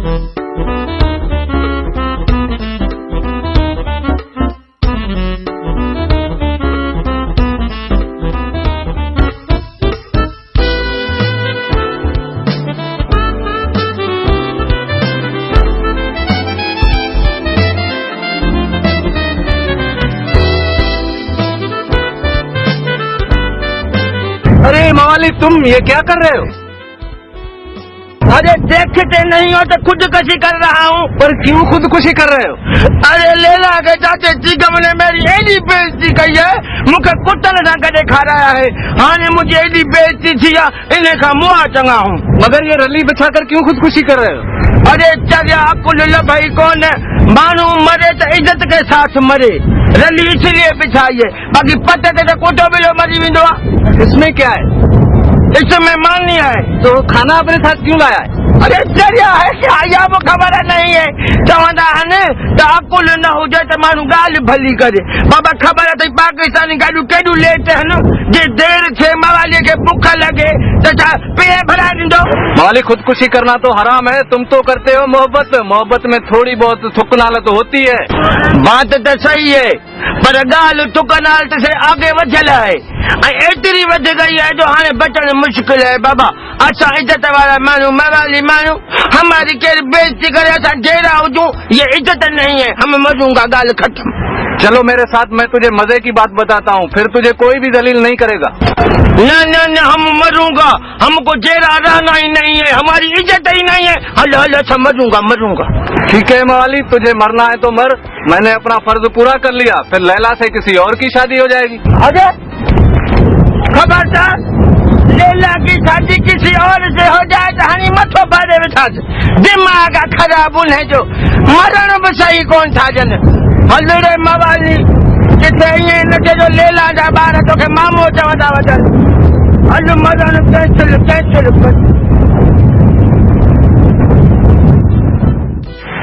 अरे मवाली, तुम ये क्या कर रहे हो? अरे देखते नहीं हो तो खुदकुशी कर रहा हूँ। पर क्यों खुदकुशी कर रहे हो? अरे लेला के चाचे चिकम ने मेरी एडी बेइज्जती कही है, मुझे कुत्तन ना करे खा रहा है। हाँ ने मुझे एडी बेइज्जती थी, इन्हें का मुआ चंगा हूँ। मगर ये रली बिछाकर क्यों खुदकुशी कर रहे हो? अरे चलिया अकुल भाई कौन है, मानू मरे तो इज्जत के साथ मरे, रली इसलिए बिछाइए, बाकी पत्ते तो कोटो बिलो मरी विंदो। इसमें क्या है? इसमें मान नहीं आए तो खाना अपने साथ क्यों लाया है? अरे चलिया है क्या, या वो खबर नहीं है। चवंदा है तो अकुल न हो जाए तो मानू गाल भली करे। बाबा खबर है तो पाकिस्तानी गाड़ू केडू लेते हैं जे देर से मवाली के भूख लगे तो पे भरा दो। मवाली, खुदकुशी करना तो हराम है, तुम तो करते हो मोहब्बत में थोड़ी बहुत थुक नाल तो होती है। बात तो सही है, पर गाल थुक नाल से आगे वधल है, एतरी वध गई है जो हाँ बचन मुश्किल है। बाबा असा इज्जत वाला मानू, मवाली मानू, हमारी केर बेइज्जती करे असा घेरा हो, ये इज्जत नहीं है, हम मरूंगा, गाल खत्म। चलो मेरे साथ, मैं तुझे मजे की बात बताता हूँ, फिर तुझे कोई भी दलील नहीं करेगा। न हम मरूंगा, हमको जेरा रहना ही नहीं है, हमारी इज्जत ही नहीं है। हल अच्छा मरूंगा। ठीक है मवाली, तुझे मरना है तो मर, मैंने अपना फर्ज पूरा कर लिया, फिर लैला से किसी और की शादी हो जाएगी। अरे खबरदार, लैला की शादी किसी और से हो जाए तो हनी मथो बारे बिठा दे, दिमाग खराब उन्हें जो मरण भी सही कौन था जन। हलड़े मवाली किथे ये न के जो लैला जा बार तो के मामो चवंदा वजन, हल मरण कैंसिल कर।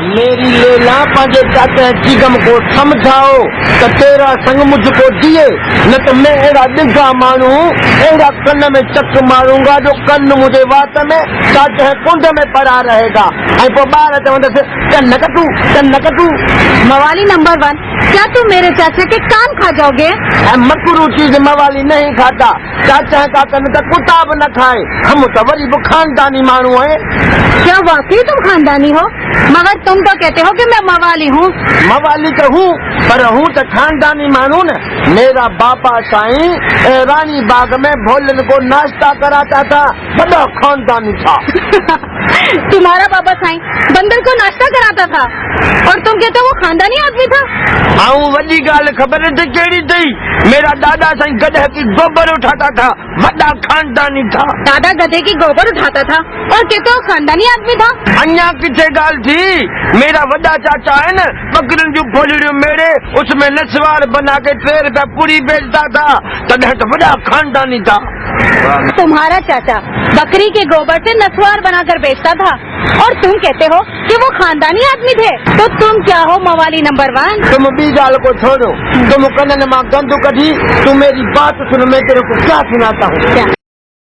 मेरी लैला पांचे चाचा चिगम को समझाओ तो तेरा संग मुझको दिए, न तो मैं एड़ा डिगा मानू, एड़ा कन्न में चक मारूंगा जो कन्न मुझे वात में चाचा कुंड में पड़ा रहेगा। बार चन्न कटू। मवाली नंबर 1, क्या तुम मेरे चाचा के कान खा जाओगे? मकरू चीज मवाली नहीं खाता, चाचा का कन्न तो कुताब न खाए, हम तो वरी खानदानी मानू है। क्या वाकई तुम खानदानी हो? मगर तुम तो कहते हो कि मैं मवाली हूँ। मवाली तो हूँ, पर हूँ तो खानदानी मानू न। मेरा बापा साईं रानी बाग में भोलन को नाश्ता कराता था, बड़ा खानदानी था। तुम्हारा बाबा साईं बंदर को नाश्ता कराता था और तुम कहते हो वो खानदानी आदमी था? हाँ, वही गाल खबर थी केड़ी थी, मेरा दादा साईं गधे की गोबर उठाता था, बड़ा खानदानी था। दादा गधे की गोबर उठाता था और कहते हो खानदानी आदमी था? अन्या किथे गाल थी, मेरा वड्डा चाचा है न, बकरियों जो भोलियों मेरे उसमें नस्वार बना के 3 रुपया पूरी बेचता था, तब तो बड़ा खानदानी था। तुम्हारा चाचा बकरी के गोबर से नस्वार बनाकर बेचता था और तुम कहते हो कि वो खानदानी आदमी थे, तो तुम क्या हो मवाली नंबर 1? तुम भी गाल को छोड़ो, तुम कनन मां गंदू कढ़ी, तुम मेरी बात सुनो, मैं तेरे को क्या सुनाता हूँ।